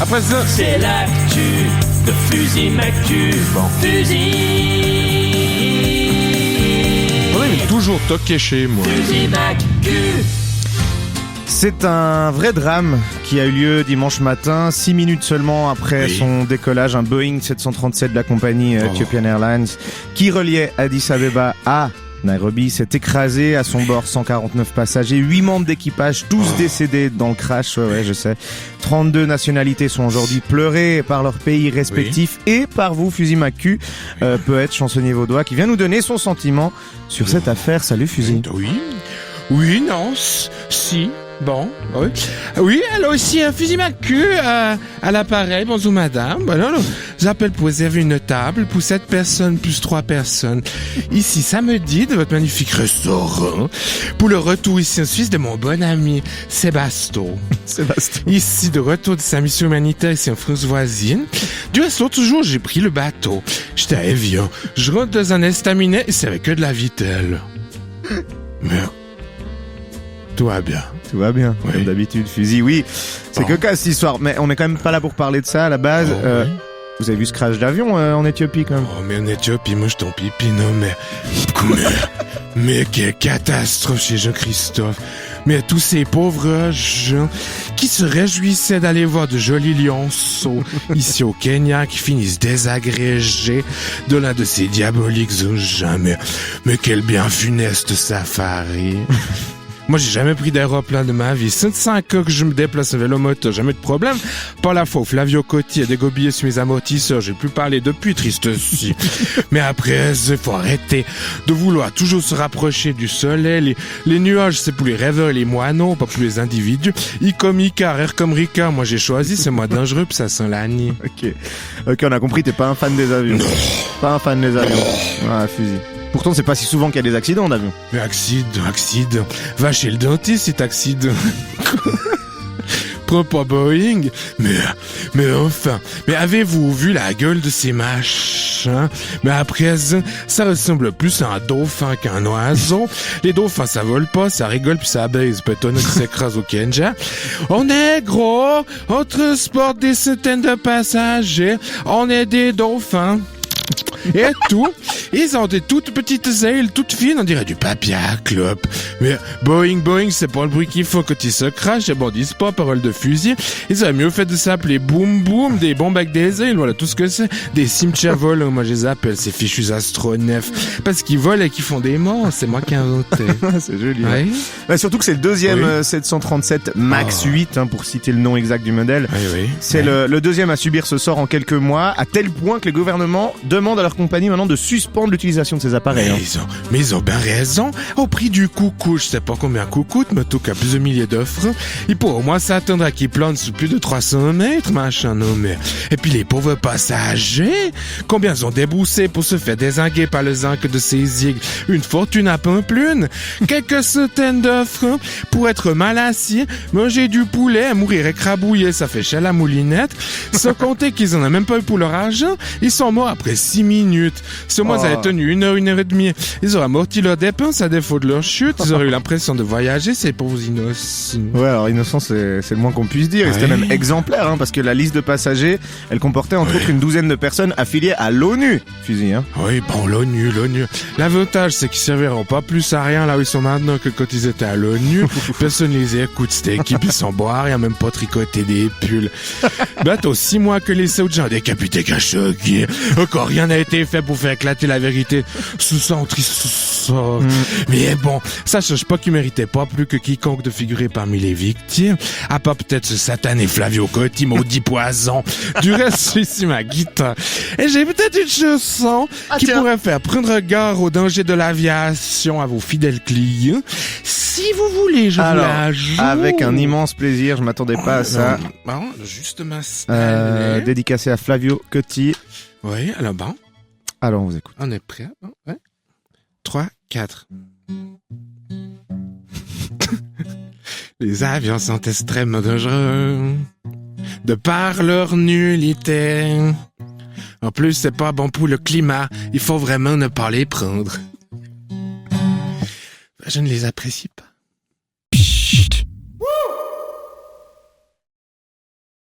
Après ça, c'est l'actu de Fusil Macu. Bon fusil. On est toujours toqué chez moi. Fusil Macu. C'est un vrai drame qui a eu lieu dimanche matin, 6 minutes seulement après son décollage. Un Boeing 737 de la compagnie Ethiopian Airlines qui reliait Addis Abeba à Nairobi s'est écrasé, à son bord 149 passagers, 8 membres d'équipage, tous décédés dans le crash. Ouais, je sais. 32 nationalités sont aujourd'hui pleurées par leurs pays respectifs et par vous, Fusil Macu, poète, chansonnier vaudois, qui vient nous donner son sentiment sur cette affaire. Salut Fusil. Oui, non, si. Bon, oui. Oui, alors ici, un Fusil Macu à l'appareil. Bonjour madame. Voilà, j'appelle pour réserver une table pour 7 personnes plus 3 personnes. Ici, samedi, de votre magnifique restaurant. Pour le retour ici en Suisse de mon bon ami Sébastien. Ici, de retour de sa mission humanitaire ici en France voisine. Du reste, l'autre jour, j'ai pris le bateau. J'étais à Evian. Je rentre dans un estaminet et c'est avec que de la vitelle. Mais tout va bien. Tout va bien, comme d'habitude, Fusil. Oui, c'est que cette histoire, mais on n'est quand même pas là pour parler de ça à la base. Vous avez vu ce crash d'avion en Éthiopie quand même? Oh, mais en Éthiopie, moi je t'en pipi, non, mais quelle catastrophe chez Jean-Christophe. Mais tous ces pauvres gens qui se réjouissaient d'aller voir de jolis lionceaux ici au Kenya qui finissent désagrégés de l'un de ces diaboliques engins. Mais quel bien funeste safari. Moi, j'ai jamais pris d'aéroplan de ma vie. 5 ans que je me déplace en vélo-moto, jamais de problème. Par la fois où Flavio Cotti a dégobillé sur mes amortisseurs, j'ai plus parlé depuis, triste si. Mais après, il faut arrêter de vouloir toujours se rapprocher du soleil. Les nuages, c'est pour les rêveurs et les moineaux, pas pour les individus. I comme Icare, R comme Ricard. Moi, j'ai choisi, c'est moi dangereux, puis ça sent l'année. Ok, on a compris, t'es pas un fan des avions. Pas un fan des avions. Ah, Fusil. Pourtant, c'est pas si souvent qu'il y a des accidents d'avion. Mais accident. Va chez le dentiste, c'est accident. Prends pas Boeing. Mais enfin. Mais avez-vous vu la gueule de ces machins? Mais après, ça ressemble plus à un dauphin qu'à un oiseau. Les dauphins, ça vole pas, ça rigole puis ça baise. Peut-être qui s'écrase au Kenya. On est gros, on transporte des centaines de passagers. On est des dauphins. Et tout, ils ont des toutes petites ailes, toutes fines, on dirait du papier à clope. Mais Boeing, c'est pas le bruit qu'ils font quand ils se crachent, et bon, disent pas parole de fusil. Ils auraient mieux fait de s'appeler boum boum, des bombes avec des ailes, voilà tout ce que c'est. Des cimetières volants, moi je les appelle, ces fichus astronefs. Parce qu'ils volent et qu'ils font des morts, c'est moi qui ai inventé. C'est joli. Ouais. Bah, surtout que c'est le deuxième 737 MAX 8, pour citer le nom exact du modèle. C'est le deuxième à subir ce sort en quelques mois, à tel point que les gouvernements demandent à leur compagnie maintenant de suspendre l'utilisation de ces appareils. Mais ils ont bien raison. Au prix du coucou, je sais pas combien coûte, mais en tout cas plus de milliers de francs. Il pourrait au moins s'attendre à qu'ils plantent sous plus de 300 mètres, machin, non mais. Et puis les pauvres passagers, combien ils ont déboursé pour se faire dézinguer par le zinc de ces aigles? Une fortune à Pamplune. Quelques centaines de francs pour être mal assis, manger du poulet, mourir écrabouillé, ça fait chez la moulinette. Sans compter qu'ils en ont même pas eu pour leur argent. Ils sont morts après 6 minutes. Si au moins ça avait tenu 1 heure et demie, ils auraient amorti leurs dépenses à défaut de leur chute, ils auraient eu l'impression de voyager, ces pauvres innocents. Ouais, alors innocent, c'est le moins qu'on puisse dire. Et c'était même exemplaire, parce que la liste de passagers, elle comportait entre autres une douzaine de personnes affiliées à l'ONU. Fusil, Oui, bon, l'ONU. L'avantage, c'est qu'ils serviront pas plus à rien là où ils sont maintenant que quand ils étaient à l'ONU. Personne les écoute, cette équipe, ils sont boire, ils ont même pas tricoté des pulls. Bientôt 6 mois que les Saoudiens décapités Khashoggi. Encore rien n'a été fait pour faire éclater la vérité sous son triste. Mais bon, ça change pas qu'il méritait pas plus que quiconque de figurer parmi les victimes, à part peut-être ce satané Flavio Cotti, maudit poison. Du reste, j'ai ici ma guitare. Et j'ai peut-être une chanson qui pourrait faire prendre garde au danger de l'aviation à vos fidèles clients. Si vous voulez, je vous la joue. Avec un immense plaisir, je m'attendais pas à ça. Bon, juste m'installer. Dédicacé à Flavio Cotti. Oui, alors bon. Alors, on vous écoute. On est prêt? Bon, ouais. 3, 4. Les avions sont extrêmement dangereux, de par leur nullité. En plus, c'est pas bon pour le climat. Il faut vraiment ne pas les prendre. Je ne les apprécie pas.